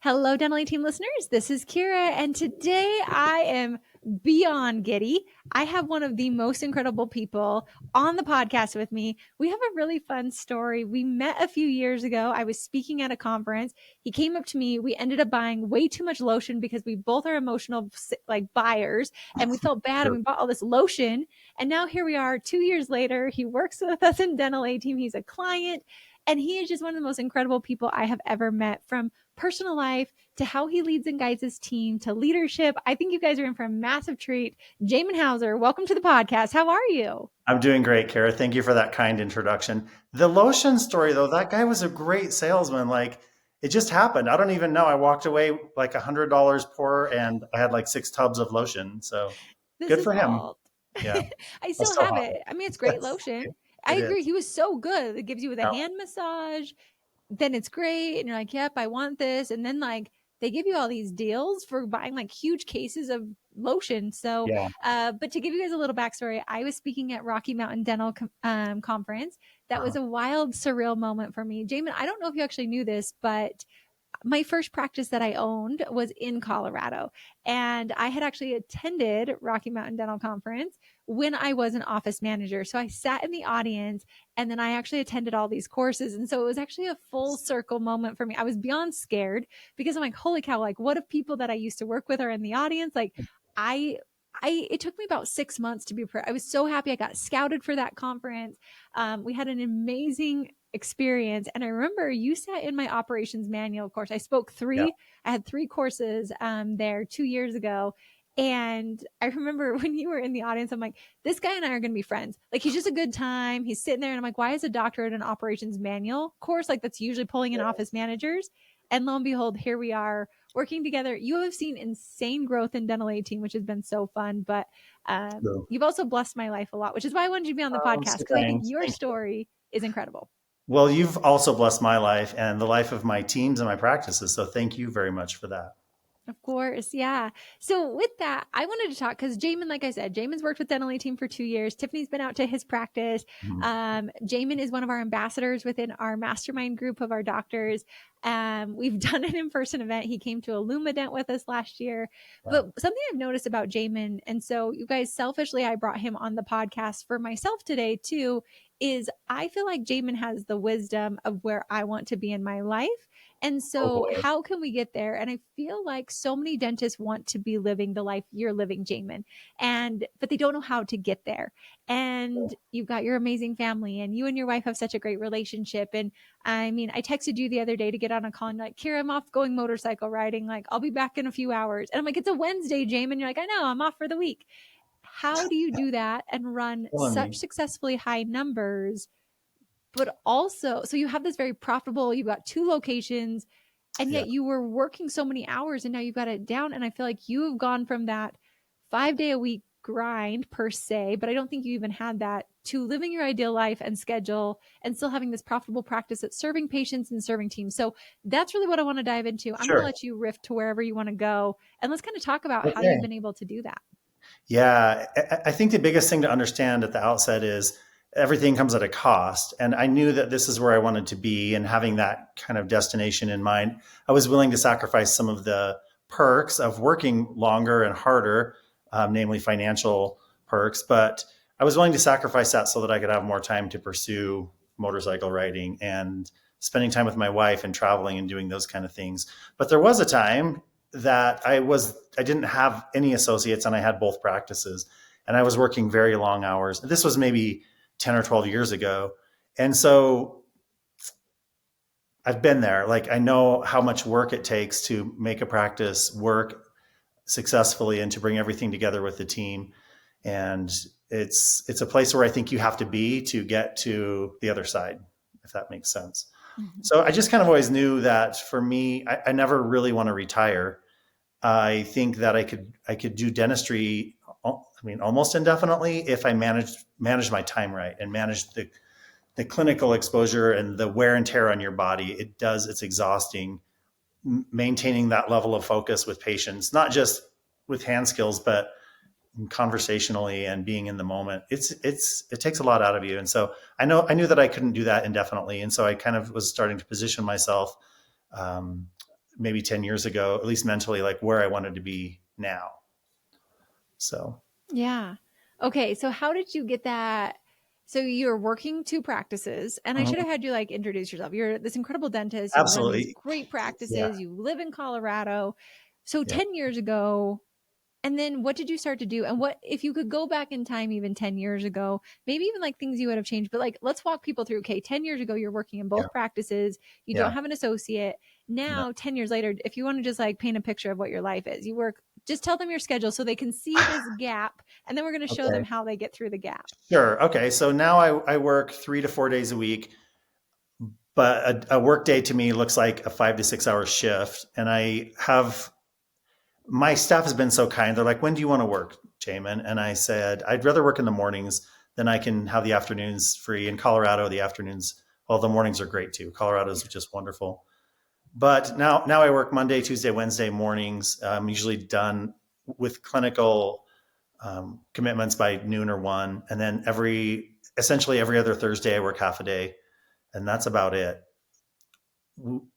Hello, Dental Team listeners. This is Kiera, and today I am beyond giddy. I have one of the most incredible people on the podcast with me. We have a really fun story. We met a few years ago. I was speaking at a conference. He came up to me. We ended up buying way too much lotion because we both are emotional buyers, and we felt bad, and we bought all this lotion. And now here we are 2 years later. He works with us in Dental Team. He's a client. And he is just one of the most incredible people I have ever met, from personal life to how he leads and guides his team to leadership. I think you guys are in for a massive treat. Jamin Houser, welcome to the podcast. How are you? I'm doing great, Kiera. Thank you for that kind introduction. The lotion story, though, that guy was a great salesman. Like, it just happened. I don't even know. I walked away like $100 poor, and I had like 6 tubs of lotion. So This good is for him. all. Yeah, I that's still so have hot. it. I mean, it's great lotion. I It is. agree. He was so good. It gives you the Yeah. hand massage. Then it's great. And you're like, yep, I want this. And then they give you all these deals for buying like huge cases of lotion. So, Yeah. but to give you guys a little backstory, I was speaking at Rocky Mountain Dental Conference. That was Uh-huh. a wild, surreal moment for me. Jamin, I don't know if you actually knew this, but my first practice that I owned was in Colorado. And I had actually attended Rocky Mountain Dental Conference when I was an office manager. So I sat in the audience, and then I actually attended all these courses. And so it was actually a full circle moment for me. I was beyond scared because I'm like, holy cow, like, what if people that I used to work with are in the audience? Like, I it took me about 6 months to be prepared. I was so happy I got scouted for that conference. We had an amazing experience. And I remember you sat in my operations manual course. Yeah. I had 3 courses there 2 years ago. And I remember when you were in the audience, I'm like, this guy and I are going to be friends. Like, he's just a good time. He's sitting there, and I'm like, why is a doctor at an operations manual course? Like, that's usually pulling in office managers. And lo and behold, here we are working together. You have seen insane growth in Dental 18, which has been so fun. But So, you've also blessed my life a lot, which is why I wanted you to be on the podcast, so because I think thanks. your Thank you. story is incredible. Well, you've also blessed my life and the life of my teams and my practices. So thank you very much for that. Of course. Yeah. So with that, I wanted to talk because Jamin, like I said, Jamin's worked with Dental Team for 2 years. Tiffany's been out to his practice. Mhm. Jamin is one of our ambassadors within our mastermind group of our doctors. We've done an in-person event. He came to Illumident with us last year. Wow. But something I've noticed about Jamin, and so you guys, selfishly, I brought him on the podcast for myself today too, is I feel like Jamin has the wisdom of where I want to be in my life. And Oh so, boy. how can we get there? And I feel like so many dentists want to be living the life you're living, Jamin, but they don't know how to get there. And you've got your amazing family, and you and your wife have such a great relationship. And I mean, I texted you the other day to get on a call, and like, Kiera, I'm off going motorcycle riding. Like, I'll be back in a few hours. And I'm like, it's a Wednesday, Jamin. You're like, I know, I'm off for the week. How do you do that and run Killing such me. successfully high numbers? But also, so you have this very profitable, you've got 2 locations, and Yeah. yet you were working so many hours, and now you've got it down. And I feel like you have gone from that 5 day a week grind per se, but I don't think you even had that, to living your ideal life and schedule and still having this profitable practice at serving patients and serving teams. So that's really what I want to dive into. I'm going to Sure. let you riff to wherever you want to go. And let's kind of talk about how you've Okay. been able to do that. Yeah, I think the biggest thing to understand at the outset is everything comes at a cost. And I knew that this is where I wanted to be, and having that kind of destination in mind, I was willing to sacrifice some of the perks of working longer and harder, namely financial perks. But I was willing to sacrifice that so that I could have more time to pursue motorcycle riding and spending time with my wife and traveling and doing those kind of things. But there was a time that I didn't have any associates, and I had both practices, and I was working very long hours. This was maybe 10 or 12 years ago. And so I've been there. Like, I know how much work it takes to make a practice work successfully and to bring everything together with the team. And it's a place where I think you have to be to get to the other side, if that makes sense. Mhm. So I just kind of always knew that for me, I never really want to retire. I think that I could do dentistry. I mean, almost indefinitely if I managed my time right and managed the clinical exposure and the wear and tear on your body. It's exhausting maintaining that level of focus with patients, not just with hand skills, but conversationally and being in the moment. It takes a lot out of you. And so I knew that I couldn't do that indefinitely. And so I kind of was starting to position myself, um, maybe 10 years ago, at least mentally, like where I wanted to be now. So, Yeah. Okay. So how did you get that? So you're working two practices, and I should have mhm, had you like introduce yourself. You're this incredible dentist. You run these absolutely. great Yeah. practices. You live in Colorado. So Yeah. 10 years ago, and then what did you start to do? And what if you could go back in time even 10 years ago, maybe even like things you would have changed, but like let's walk people through. Okay, 10 years ago you're working in Yeah. both practices. You don't Yeah. have an associate. No. Now 10 years later, if you want to just like paint a picture of what your life is, you work just tell them your schedule so they can see this gap and then we're going to show them Okay. how they get through the gap. Sure. Okay. So now I work 3 to 4 days a week, but a work day to me looks like a 5 to 6 hour shift. And I have my staff has been so kind. They're like, when do you want to work, Jamin? And I said, I'd rather work in the mornings. Then I can have the afternoons free. In Colorado, the afternoons, well, the mornings are great too. Colorado is just wonderful. But now I work Monday, Tuesday, Wednesday mornings. I'm usually done with clinical commitments by noon or one. And then essentially every other Thursday, I work half a day. And that's about it.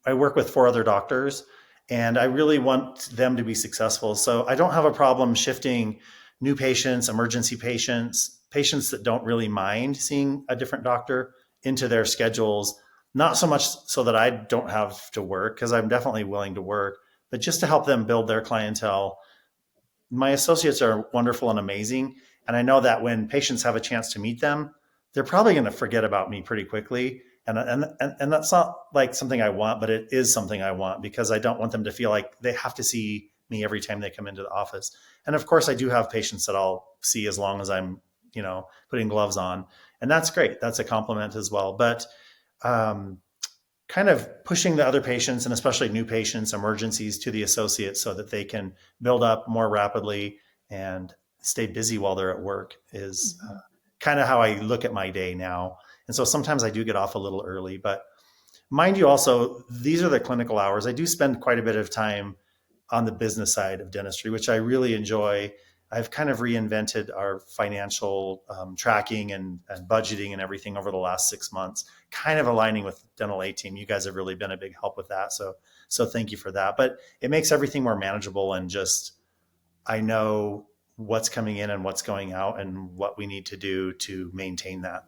I work with 4 other doctors and I really want them to be successful. So I don't have a problem shifting new patients, emergency patients, patients that don't really mind seeing a different doctor into their schedules. Not so much so that I don't have to work, because I'm definitely willing to work, but just to help them build their clientele. My associates are wonderful and amazing. And I know that when patients have a chance to meet them, they're probably going to forget about me pretty quickly. And that's not like something I want, but it is something I want, because I don't want them to feel like they have to see me every time they come into the office. And of course, I do have patients that I'll see as long as I'm, putting gloves on. And that's great. That's a compliment as well. But um, kind of pushing the other patients, and especially new patients, emergencies, to the associates so that they can build up more rapidly and stay busy while they're at work is Mm-hmm. kind of how I look at my day now. And so sometimes I do get off a little early, but mind you, also, these are the clinical hours. I do spend quite a bit of time on the business side of dentistry, which I really enjoy. I've kind of reinvented our financial tracking and budgeting and everything over the last 6 months, kind of aligning with Dental A Team. You guys have really been a big help with that. So thank you for that. But it makes everything more manageable, and just I know what's coming in and what's going out and what we need to do to maintain that.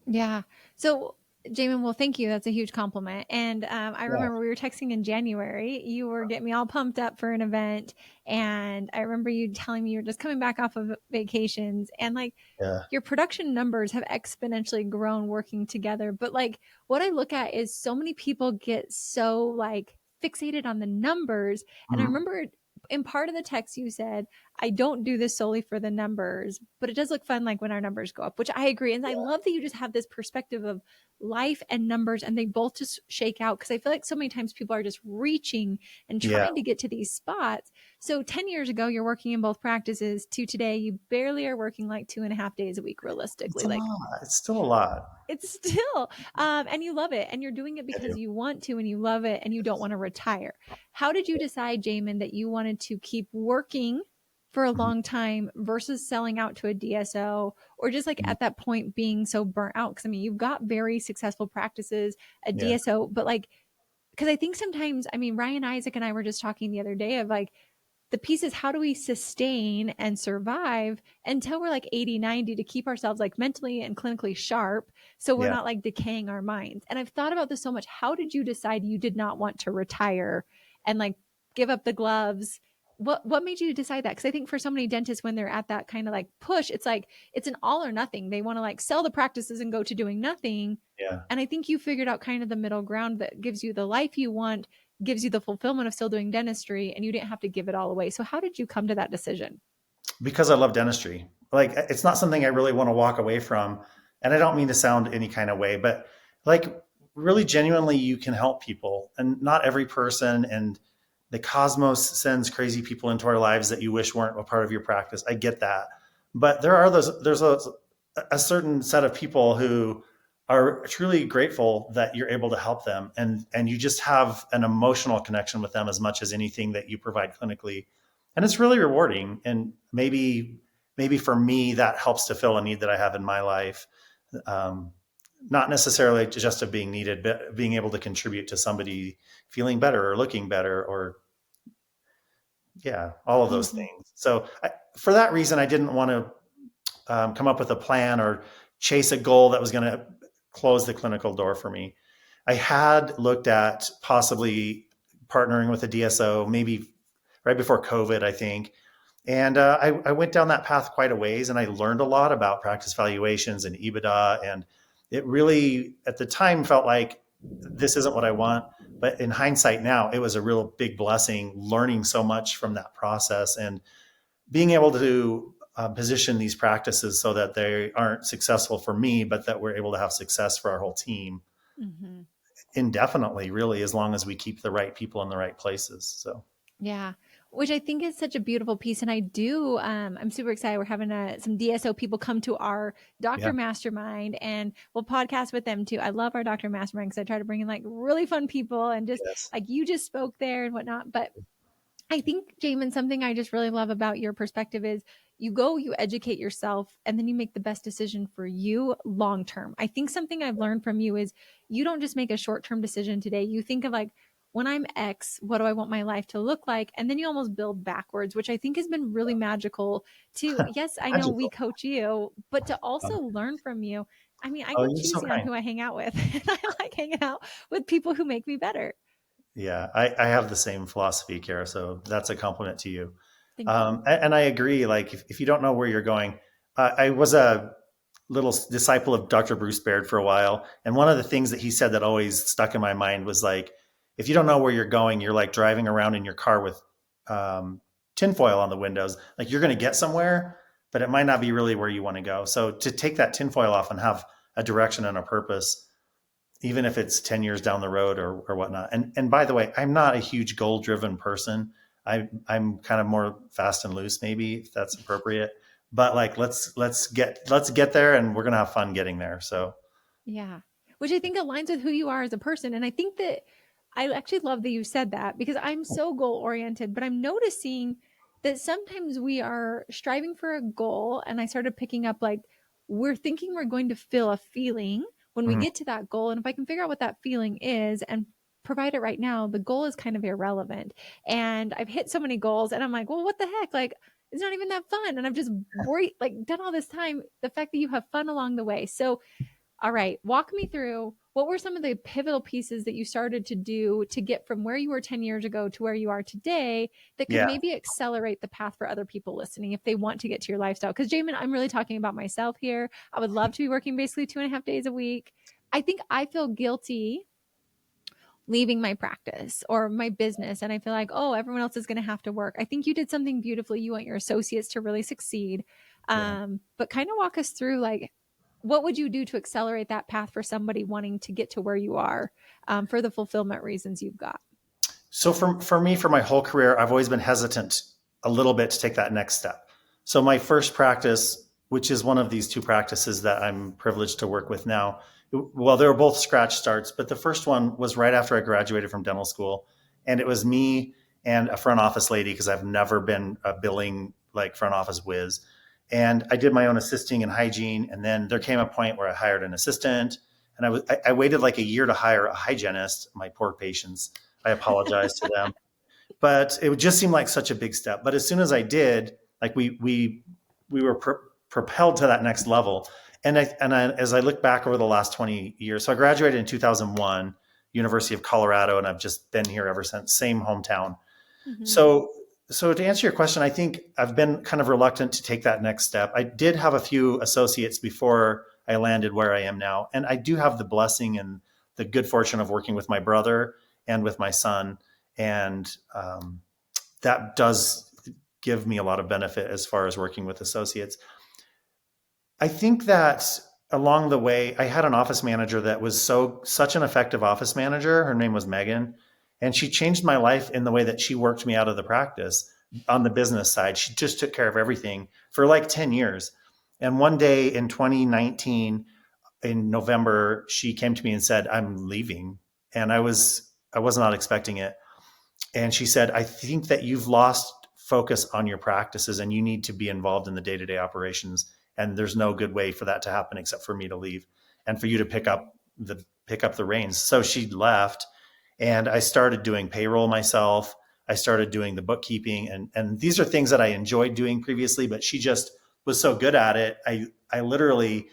Yeah. So, Jamin, well, thank you. That's a huge compliment. And I Yeah. remember we were texting in January. You were getting me all pumped up for an event. And I remember you telling me you're just coming back off of vacations. And like Yeah. your production numbers have exponentially grown working together. But like what I look at is so many people get so like fixated on the numbers. And I Mhm. remember in part of the text you said, I don't do this solely for the numbers, but it does look fun like when our numbers go up, which I agree. And I love that you just have this perspective of life and numbers and they both just shake out, because I feel like so many times people are just reaching and Yeah. trying to get to these spots. So 10 years ago, you're working in both practices, to today, you barely are working like 2.5 days a week It's realistically. a Like lot. It's still a lot. it's still, and you love it and you're doing it I because do. you want to and you love it and you don't want to retire. How did you decide, Jamin, that you wanted to keep working for a Mhm. long time versus selling out to a DSO, or just like Mhm. at that point being so burnt out? Because I mean, you've got very successful practices, a Yeah. DSO, but like, because I think sometimes, I mean, Ryan Isaac and I were just talking the other day of like, the piece is how do we sustain and survive until we're like 80, 90 to keep ourselves like mentally and clinically sharp so we're Yeah. not like decaying our minds. And I've thought about this so much. How did you decide you did not want to retire and like give up the gloves? What made you decide that? Because I think for so many dentists, when they're at that kind of like push, it's like it's an all or nothing. They want to like sell the practices and go to doing nothing. Yeah. And I think you figured out kind of the middle ground that gives you the life you want, gives you the fulfillment of still doing dentistry, and you didn't have to give it all away. So how did you come to that decision? Because I love dentistry. Like, it's not something I really want to walk away from. And I don't mean to sound any kind of way, but like, really genuinely, you can help people, and not every person. And the cosmos sends crazy people into our lives that you wish weren't a part of your practice. I get that. But there's a certain set of people who are truly grateful that you're able to help them, and you just have an emotional connection with them as much as anything that you provide clinically. And it's really rewarding. And maybe for me, that helps to fill a need that I have in my life. Um, not necessarily just of being needed, but being able to contribute to somebody feeling better or looking better, or yeah, all of those Mm-hmm. things. So for that reason, I didn't want to come up with a plan or chase a goal that was going to close the clinical door for me. I had looked at possibly partnering with a DSO, maybe right before COVID, I think. And I went down that path quite a ways, and I learned a lot about practice valuations and EBITDA. And it really, at the time, felt like this isn't what I want. But in hindsight now, it was a real big blessing learning so much from that process and being able to position these practices so that they aren't successful for me, but that we're able to have success for our whole team Mm-hmm. indefinitely, really, as long as we keep the right people in the right places. So, Yeah, which I think is such a beautiful piece. And I'm super excited. We're having some DSO people come to our yeah, doctor mastermind and we'll podcast with them too. I love our doctor mastermind because I try to bring in like really fun people and just yes. like you just spoke there and whatnot. But I think, Jamin, something I just really love about your perspective is you educate yourself, and then you make the best decision for you long term. I think something I've learned from you is you don't just make a short term decision today. You think of like, when I'm X, what do I want my life to look like? And then you almost build backwards, which I think has been really magical to, yes, I know we Magical. coach you, but to also learn from you. I mean, I Oh, get you're so choosy on kind. who I hang out with, and I like hanging out with people who make me better. Yeah, I have the same philosophy, Kara. So that's a compliment to you. Thank you. And I agree. Like, if you don't know where you're going, I was a little disciple of Dr. Bruce Baird for a while. And one of the things that he said that always stuck in my mind was like, if you don't know where you're going, you're like driving around in your car with tinfoil on the windows. Like, you're going to get somewhere, but it might not be really where you want to go. So to take that tinfoil off and have a direction and a purpose, even if it's 10 years down the road or whatnot. And by the way, I'm not a huge goal driven person. I'm kind of more fast and loose, maybe, if that's appropriate. But like, let's get there, and we're gonna have fun getting there. So Yeah. Which I think aligns with who you are as a person. And I think that I actually love that you said that because I'm so goal oriented, but I'm noticing that sometimes we are striving for a goal. And I started picking up like, we're thinking we're going to feel a feeling when we mhm. get to that goal. And if I can figure out what that feeling is and provide it right now, the goal is kind of irrelevant. And I've hit so many goals and I'm like, well, what the heck? Like, it's not even that fun. And I've just worried, like, done all this time, the fact that you have fun along the way. So, all right, walk me through what were some of the pivotal pieces that you started to do to get from where you were 10 years ago to where you are today that could Yeah, maybe accelerate the path for other people listening if they want to get to your lifestyle? Because, Jamin, I'm really talking about myself here. I would love to be working basically 2.5 days a week. I think I feel guilty leaving my practice or my business and I feel like, oh, everyone else is going to have to work. I think you did something beautifully. You want your associates to really succeed. yeah. But kind of walk us through like what would you do to accelerate that path for somebody wanting to get to where you are, for the fulfillment reasons you've got? So for me, for my whole career, I've always been hesitant a little bit to take that next step. So my first practice, which is one of these two practices that I'm privileged to work with now, well, they were both scratch starts, but the first one was right after I graduated from dental school, and it was me and a front office lady because I've never been a billing like front office whiz. And I did my own assisting and hygiene, and then there came a point where I hired an assistant, and I waited like a year to hire a hygienist. My poor patients. I apologize to them, but it would just seem like such a big step. But as soon as I did, like we were propelled to that next level. As I look back over the last 20 years, so I graduated in 2001, University of Colorado, and I've just been here ever since. Same hometown. Mm-hmm. So to answer your question, I think I've been kind of reluctant to take that next step. I did have a few associates before I landed where I am now, and I do have the blessing and the good fortune of working with my brother and with my son, and that does give me a lot of benefit as far as working with associates. I think that along the way, I had an office manager that was such an effective office manager. Her name was Megan, and she changed my life in the way that she worked me out of the practice on the business side. She just took care of everything for like 10 years. And one day in 2019, in November, she came to me and said, "I'm leaving." And I was not expecting it. And she said, "I think that you've lost focus on your practices and you need to be involved in the day-to-day operations. And there's no good way for that to happen except for me to leave." and for you to pick up the reins. So she left, and I started doing payroll myself. I started doing the bookkeeping, and these are things that I enjoyed doing previously, but she just was so good at it. I literally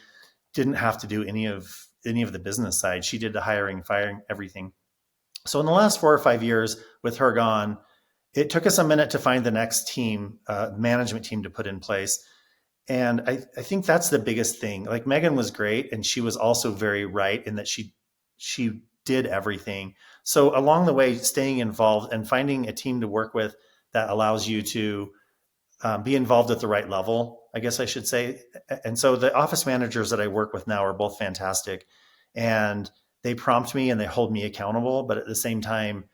didn't have to do any of the business side. She did the hiring, firing, everything. So in the last 4 or 5 years with her gone, it took us a minute to find the next team, management team to put in place. And I think that's the biggest thing. Like Megan was great, and she was also very right in that she did everything. So along the way, staying involved and finding a team to work with that allows you to be involved at the right level, I guess I should say. And so the office managers that I work with now are both fantastic, and they prompt me and they hold me accountable. But at the same time,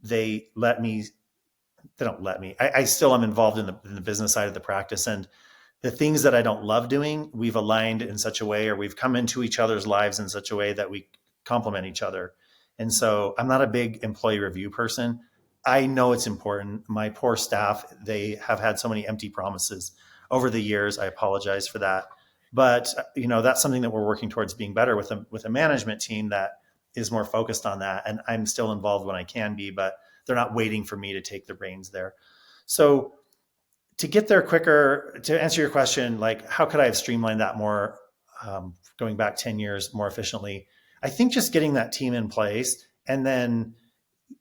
they don't let me. I still am involved in the business side of the practice, and the things that I don't love doing, we've aligned in such a way, or we've come into each other's lives in such a way that we complement each other. And so I'm not a big employee review person. I know it's important. My poor staff, they have had so many empty promises over the years. I apologize for that. But that's something that we're working towards being better with a management team that is more focused on that. And I'm still involved when I can be, but they're not waiting for me to take the reins there. So to get there quicker, to answer your question, like how could I have streamlined that more, going back 10 years more efficiently? I think just getting that team in place and then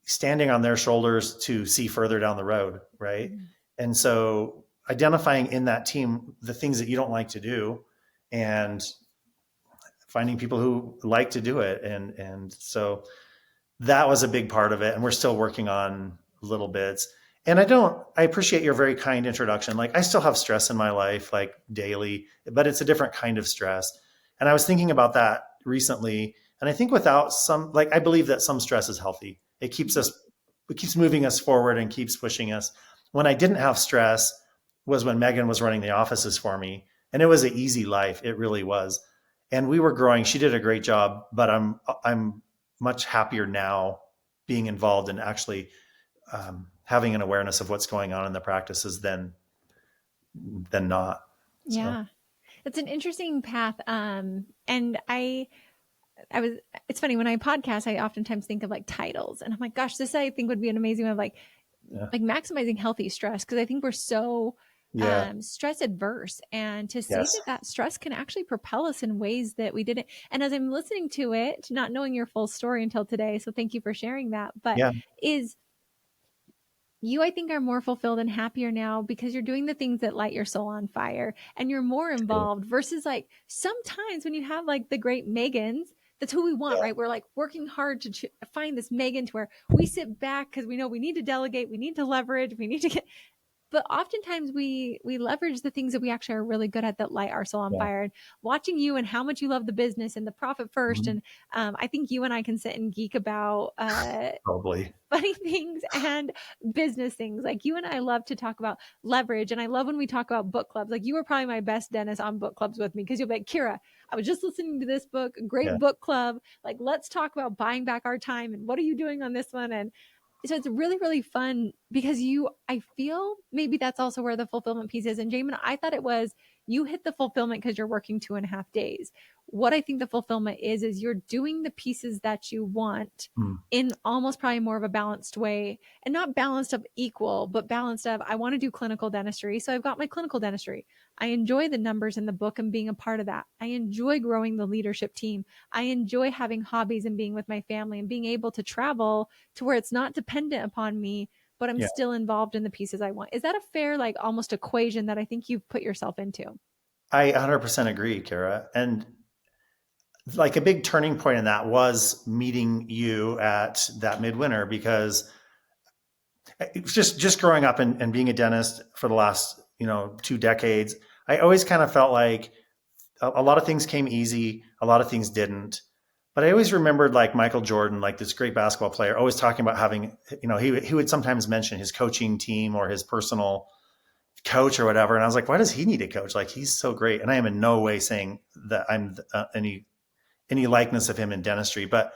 standing on their shoulders to see further down the road, right? Mm-hmm. And so identifying in that team the things that you don't like to do and finding people who like to do it. And so that was a big part of it. And we're still working on little bits. And I appreciate your very kind introduction. Like I still have stress in my life, like daily, but it's a different kind of stress. And I was thinking about that recently. And I think without I believe that some stress is healthy. It keeps moving us forward and keeps pushing us. When I didn't have stress was when Megan was running the offices for me. And it was an easy life. It really was. And we were growing. She did a great job, but I'm much happier now being involved in actually having an awareness of what's going on in the practices than not. Yeah. So. It's an interesting path. And it's funny when I podcast, I oftentimes think of like titles and I'm like, gosh, this I think would be an amazing one of like maximizing healthy stress. Cause I think we're so stress adverse, and to see that stress can actually propel us in ways that we didn't. And as I'm listening to it, not knowing your full story until today. So thank you for sharing that, but you, I think, are more fulfilled and happier now because you're doing the things that light your soul on fire and you're more involved versus like sometimes when you have like the great Megans, that's who we want, right? We're like working hard to find this Megan to where we sit back because we know we need to delegate, we need to leverage, we need to get, but oftentimes we leverage the things that we actually are really good at that light our soul on fire. And watching you and how much you love the business and the profit first. Mm-hmm. And I think you and I can sit and geek about probably funny things and business things. Like you and I love to talk about leverage. And I love when we talk about book clubs. Like you were probably my best dentist on book clubs with me because you'll be like, Kiera, I was just listening to this book, great book club. Like, let's talk about buying back our time. And what are you doing on this one? And so it's really, really fun because I feel maybe that's also where the fulfillment piece is. And Jamin, I thought it was, you hit the fulfillment because you're working 2.5 days. What I think the fulfillment is you're doing the pieces that you want in almost probably more of a balanced way, and not balanced of equal, but balanced of, I want to do clinical dentistry. So I've got my clinical dentistry. I enjoy the numbers in the book and being a part of that. I enjoy growing the leadership team. I enjoy having hobbies and being with my family and being able to travel to where it's not dependent upon me, but I'm still involved in the pieces I want. Is that a fair, like almost equation that I think you've put yourself into? I 100% agree, Kiera. And like a big turning point in that was meeting you at that midwinter, because just growing up and being a dentist for the last 2 decades, I always kind of felt like a lot of things came easy, a lot of things didn't. But I always remembered like Michael Jordan, like this great basketball player, always talking about having, he would sometimes mention his coaching team or his personal coach or whatever. And I was like, why does he need a coach? Like, he's so great. And I am in no way saying that I'm any likeness of him in dentistry, but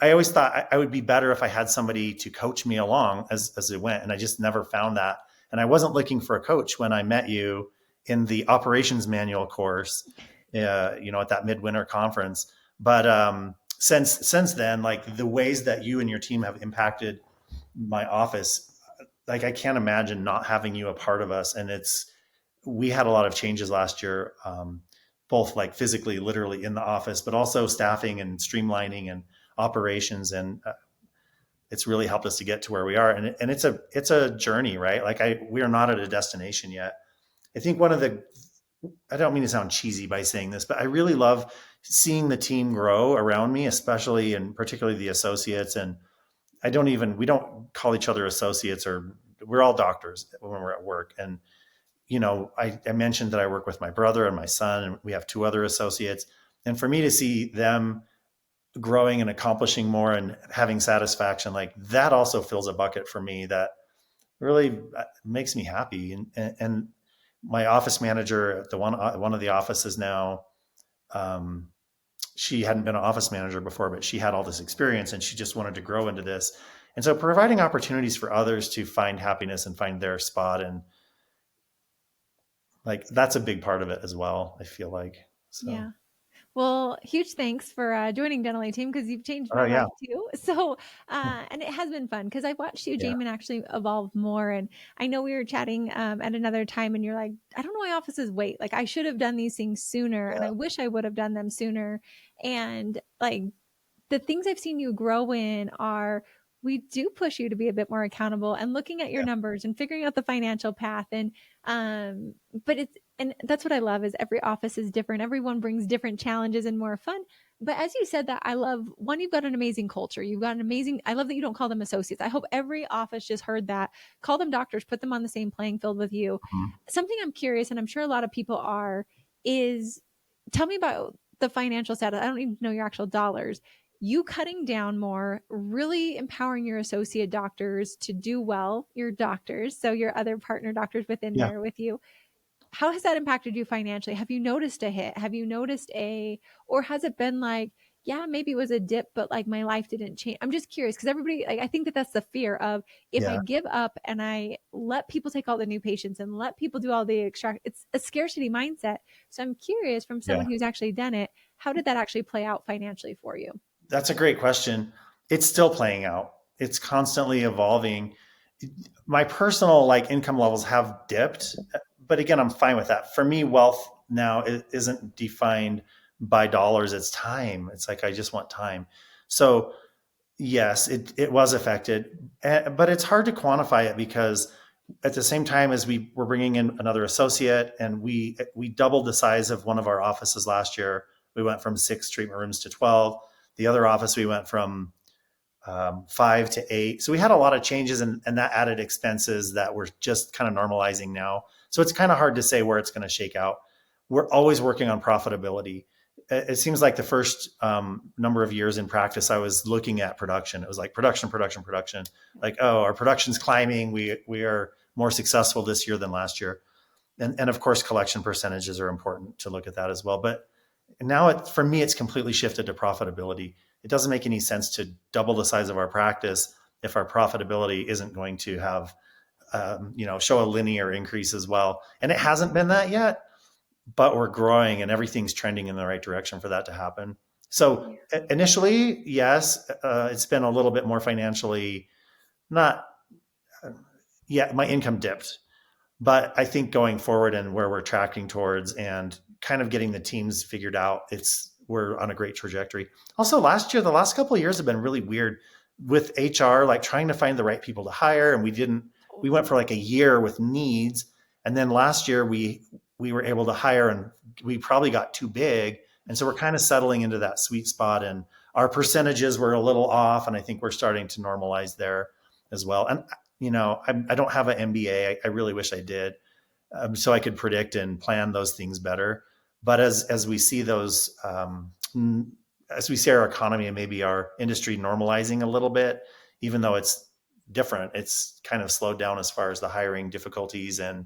I always thought I would be better if I had somebody to coach me along as it went. And I just never found that. And I wasn't looking for a coach when I met you in the operations manual course, at that midwinter conference. But since then, like the ways that you and your team have impacted my office, like I can't imagine not having you a part of us. And we had a lot of changes last year, both like physically, literally in the office, but also staffing and streamlining and operations. And it's really helped us to get to where we are. And it's a journey, right? Like we are not at a destination yet. I think I don't mean to sound cheesy by saying this, but I really love seeing the team grow around me, especially and particularly the associates. And we don't call each other associates, or we're all doctors when we're at work. And, I mentioned that I work with my brother and my son, and we have two other associates. And for me to see them growing and accomplishing more and having satisfaction, like that also fills a bucket for me that really makes me happy. And my office manager at one of the offices now, um, she hadn't been an office manager before, but she had all this experience and she just wanted to grow into this. And so providing opportunities for others to find happiness and find their spot, and like that's a big part of it as well, I feel like. So Yeah. Well, huge thanks for joining Dental Team because you've changed oh my yeah. life too. So, and it has been fun because I've watched you, Yeah. Jamin, actually evolve more. And I know we were chatting at another time, and you're like, I don't know why offices wait. Like, I should have done these things sooner, and Yeah. I wish I would have done them sooner. And like, the things I've seen you grow in are we do push you to be a bit more accountable and looking at your Yeah. numbers and figuring out the financial path. And but it's and that's what I love is every office is different. Everyone brings different challenges and more fun. But as you said that, I love one, you've got an amazing culture. You've got an amazing, I love that you don't call them associates. I hope every office just heard that. Call them doctors, put them on the same playing field with you. Mhm. Something I'm curious, and I'm sure a lot of people are, is tell me about the financial status. I don't even know your actual dollars, you cutting down more, really empowering your associate doctors to do well, your doctors, so your other partner doctors within Yeah. there with you. How has that impacted you financially? Have you noticed a hit? Have you noticed or has it been like, yeah, maybe it was a dip, but like my life didn't change? I'm just curious because everybody, like, I think that that's the fear of if I Yeah. give up and I let people take all the new patients and let people do all the extract, it's a scarcity mindset. So I'm curious from Yeah. someone who's actually done it, how did that actually play out financially for you? That's a great question. It's still playing out. It's constantly evolving. My personal like income levels have dipped, but again, I'm fine with that. For me, wealth now isn't defined by dollars. It's time. It's like I just want time. So yes, it was affected, but it's hard to quantify it because at the same time as we were bringing in another associate, and we doubled the size of one of our offices last year. We went from 6 treatment rooms to 12. The other office we went from 5 to 8. So we had a lot of changes, and that added expenses that we're just kind of normalizing now. So it's kind of hard to say where it's going to shake out. We're always working on profitability. It seems like the first number of years in practice, I was looking at production. It was like production, production, production. Like, oh, our production's climbing. We are more successful this year than last year. And of course, collection percentages are important to look at that as well. But now for me, it's completely shifted to profitability. It doesn't make any sense to double the size of our practice if our profitability isn't going to have, show a linear increase as well. And it hasn't been that yet, but we're growing and everything's trending in the right direction for that to happen. So initially, yes, it's been a little bit more financially not, yeah, my income dipped. But I think going forward and where we're tracking towards and kind of getting the teams figured out, we're on a great trajectory. Also, last year, the last couple of years have been really weird with HR, like trying to find the right people to hire. And we went for like a year with needs. And then last year we were able to hire, and we probably got too big. And so we're kind of settling into that sweet spot, and our percentages were a little off. And I think we're starting to normalize there as well. And I don't have an MBA. I really wish I did, so I could predict and plan those things better. But as we see as we see our economy and maybe our industry normalizing a little bit, even though it's different, it's kind of slowed down as far as the hiring difficulties and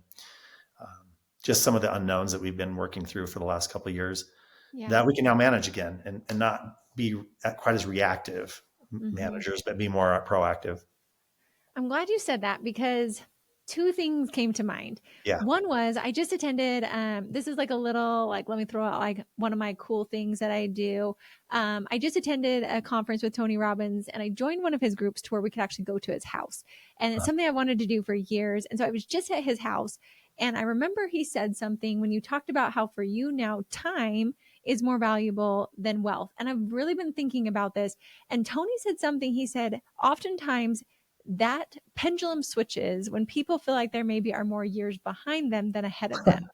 just some of the unknowns that we've been working through for the last couple of years, Yeah. that we can now manage again and not be quite as reactive Mm-hmm. managers, but be more proactive. I'm glad you said that because two things came to mind. Yeah. One was I just attended, this is like a little, like, let me throw out like one of my cool things that I do. I just attended a conference with Tony Robbins and I joined one of his groups to where we could actually go to his house. And it's something I wanted to do for years. And so I was just at his house. And I remember he said something when you talked about how for you now time is more valuable than wealth. And I've really been thinking about this. And Tony said something, he said, oftentimes that pendulum switches when people feel like there maybe are more years behind them than ahead of them.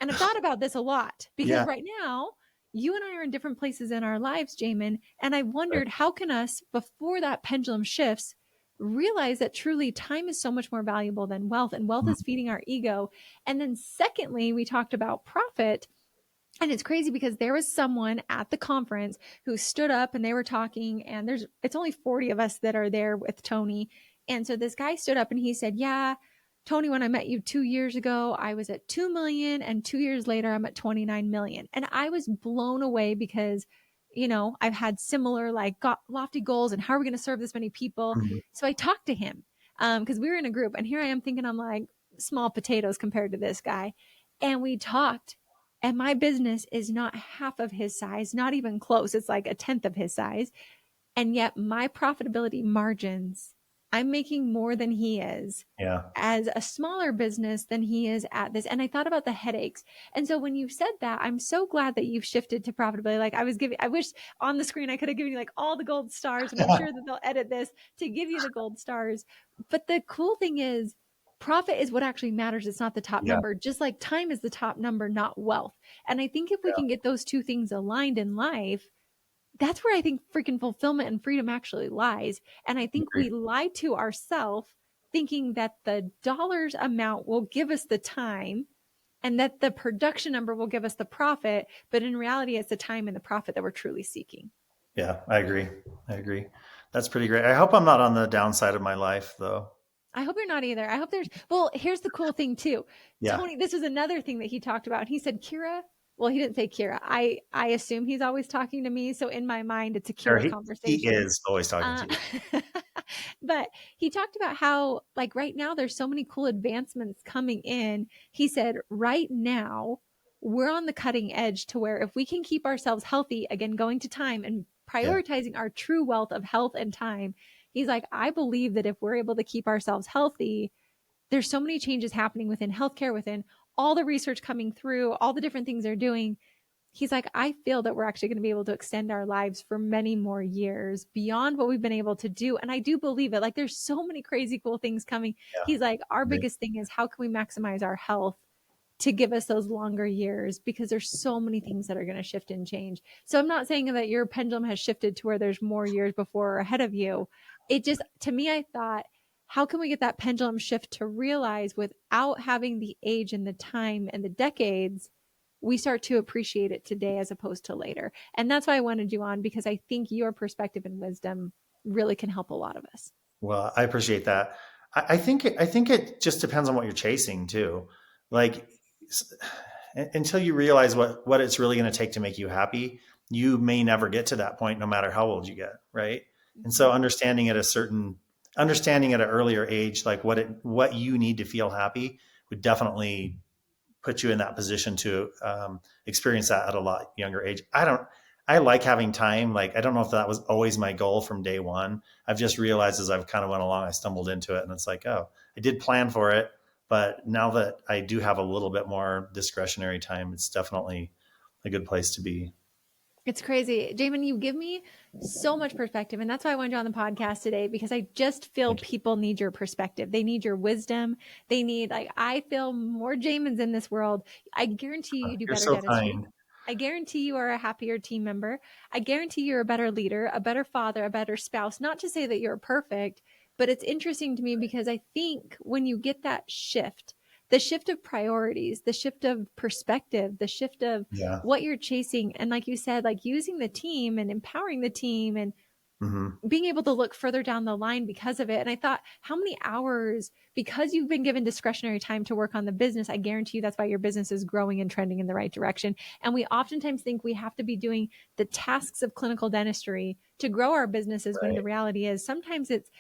And I've thought about this a lot because Yeah. right now, you and I are in different places in our lives, Jamin. And I Right. wondered how can us, before that pendulum shifts, realize that truly time is so much more valuable than wealth, and wealth is feeding our ego. And then secondly, we talked about profit. And it's crazy because there was someone at the conference who stood up and they were talking, and it's only 40 of us that are there with Tony. And so this guy stood up and he said, yeah, Tony, when I met you 2 years ago, I was at 2 million, and 2 years later, I'm at 29 million. And I was blown away because, I've had similar like lofty goals and how are we going to serve this many people? Mhm. So I talked to him because we were in a group, and here I am thinking I'm like small potatoes compared to this guy. And we talked, and my business is not half of his size, not even close. It's like a tenth of his size. And yet my profitability margins, I'm making more than he is Yeah. as a smaller business than he is at this. And I thought about the headaches. And so when you said that, I'm so glad that you've shifted to profitability. Like I wish on the screen I could have given you like all the gold stars, and I'm sure that they'll edit this to give you the gold stars. But the cool thing is, profit is what actually matters. It's not the top Yeah. number, just like time is the top number, not wealth. And I think if we Yeah. can get those two things aligned in life, that's where I think freaking fulfillment and freedom actually lies. And I think Agree. we lie to ourselves thinking that the dollars amount will give us the time and that the production number will give us the profit. But in reality, it's the time and the profit that we're truly seeking. Yeah, I agree. I agree. That's pretty great. I hope I'm not on the downside of my life, though. I hope you're not either. I hope well, here's the cool thing too. Yeah. Tony, this was another thing that he talked about. He said, Kiera, well, he didn't say Kiera. I assume he's always talking to me. So in my mind, it's a Or Kiera he conversation. is always talking Uh, to you. but he talked about how, like, right now, there's so many cool advancements coming in. He said, right now, we're on the cutting edge to where if we can keep ourselves healthy, again, going to time and Yeah. prioritizing our true wealth of health and time, he's like, I believe that if we're able to keep ourselves healthy, there's so many changes happening within healthcare, within all the research coming through, all the different things they're doing. He's like, I feel that we're actually going to be able to extend our lives for many more years beyond what we've been able to do. And I do believe it. Like, there's so many crazy cool things coming. Yeah. He's like, our Right. biggest thing is how can we maximize our health to give us those longer years, because there's so many things that are going to shift and change. So I'm not saying that your pendulum has shifted to where there's more years before or ahead of you. It just, to me, I thought, how can we get that pendulum shift to realize without having the age and the time and the decades, we start to appreciate it today as opposed to later. And that's why I wanted you on, because I think your perspective and wisdom really can help a lot of us. Well, I appreciate that. I think it just depends on what you're chasing too. Like until you realize what it's really going to take to make you happy, you may never get to that point, no matter how old you get, right? And so Mm-hmm. understanding at an earlier age, like what you need to feel happy, would definitely put you in that position to experience that at a lot younger age. I like having time. Like, I don't know if that was always my goal from day one. I've just realized as I've kind of went along, I stumbled into it, and it's like, oh, I did plan for it. But now that I do have a little bit more discretionary time, it's definitely a good place to be. It's crazy. Jamin, you give me so much perspective. And that's why I wanted you on the podcast today, because I just feel Thank you. people need your perspective. They need your wisdom. They need, like, I feel more Jamins in this world. I guarantee you do You're better so dentistry. kind. I guarantee you are a happier team member. I guarantee you're a better leader, a better father, a better spouse. Not to say that you're perfect, but it's interesting to me because I think when you get that shift, the shift of priorities, the shift of perspective, the shift of Yeah. what you're chasing, and like you said, like using the team and empowering the team and Hmm. being able to look further down the line because of it. And I thought, how many hours, because you've been given discretionary time to work on the business, I guarantee you that's why your business is growing and trending in the right direction. And we oftentimes think we have to be doing the tasks of clinical dentistry to grow our businesses, when the Right. reality is sometimes it's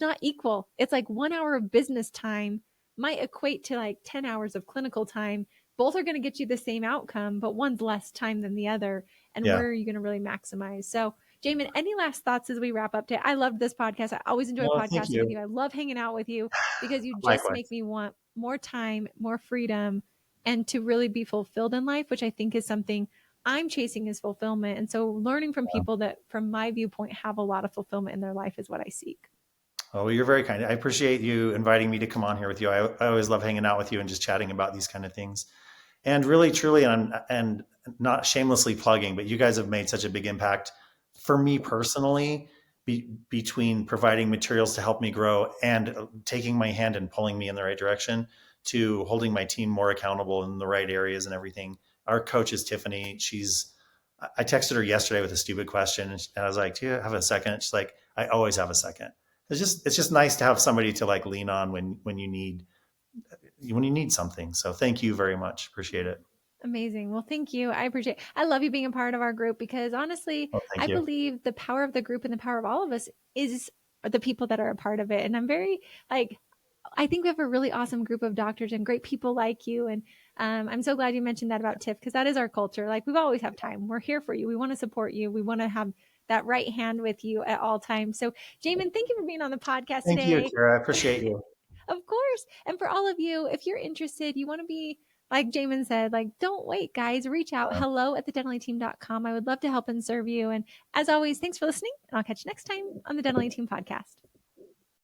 not equal. It's like 1 hour of business time might equate to like 10 hours of clinical time. Both are going to get you the same outcome, but one's less time than the other. And Yeah. where are you going to really maximize? So, Jamin, any last thoughts as we wrap up today? I loved this podcast. I always enjoy Well, thank podcasting with you. you. I love hanging out with you because you just Likewise. make me want more time, more freedom, and to really be fulfilled in life, which I think is something I'm chasing is fulfillment. And so learning from Yeah. people that, from my viewpoint, have a lot of fulfillment in their life is what I seek. Oh, you're very kind. I appreciate you inviting me to come on here with you. I always love hanging out with you and just chatting about these kind of things. And really, truly, and not shamelessly plugging, but you guys have made such a big impact for me personally, between providing materials to help me grow and taking my hand and pulling me in the right direction, to holding my team more accountable in the right areas and everything. Our coach is Tiffany. I texted her yesterday with a stupid question, and I was like, "Do you have a second?" She's like, "I always have a second." It's just nice to have somebody to like lean on when you need something. So thank you very much. Appreciate it. Amazing. Well, thank you. I appreciate. I love you being a part of our group because honestly, Oh, thank I you. believe the power of the group and the power of all of us is the people that are a part of it. And I'm very like I think we have a really awesome group of doctors and great people like you. And I'm so glad you mentioned that about TIFF because that is our culture. Like we've always have time. We're here for you. We want to support you. We want to have that right hand with you at all times. So, Jamin, thank you for being on the podcast Thank you, today. Kiera. I appreciate you. Of course. And for all of you, if you're interested, you want to be like Jamin said, like, don't wait, guys. Reach out. Hello at thedentally team.com. I would love to help and serve you. And as always, thanks for listening. And I'll catch you next time on the Dentally Team podcast.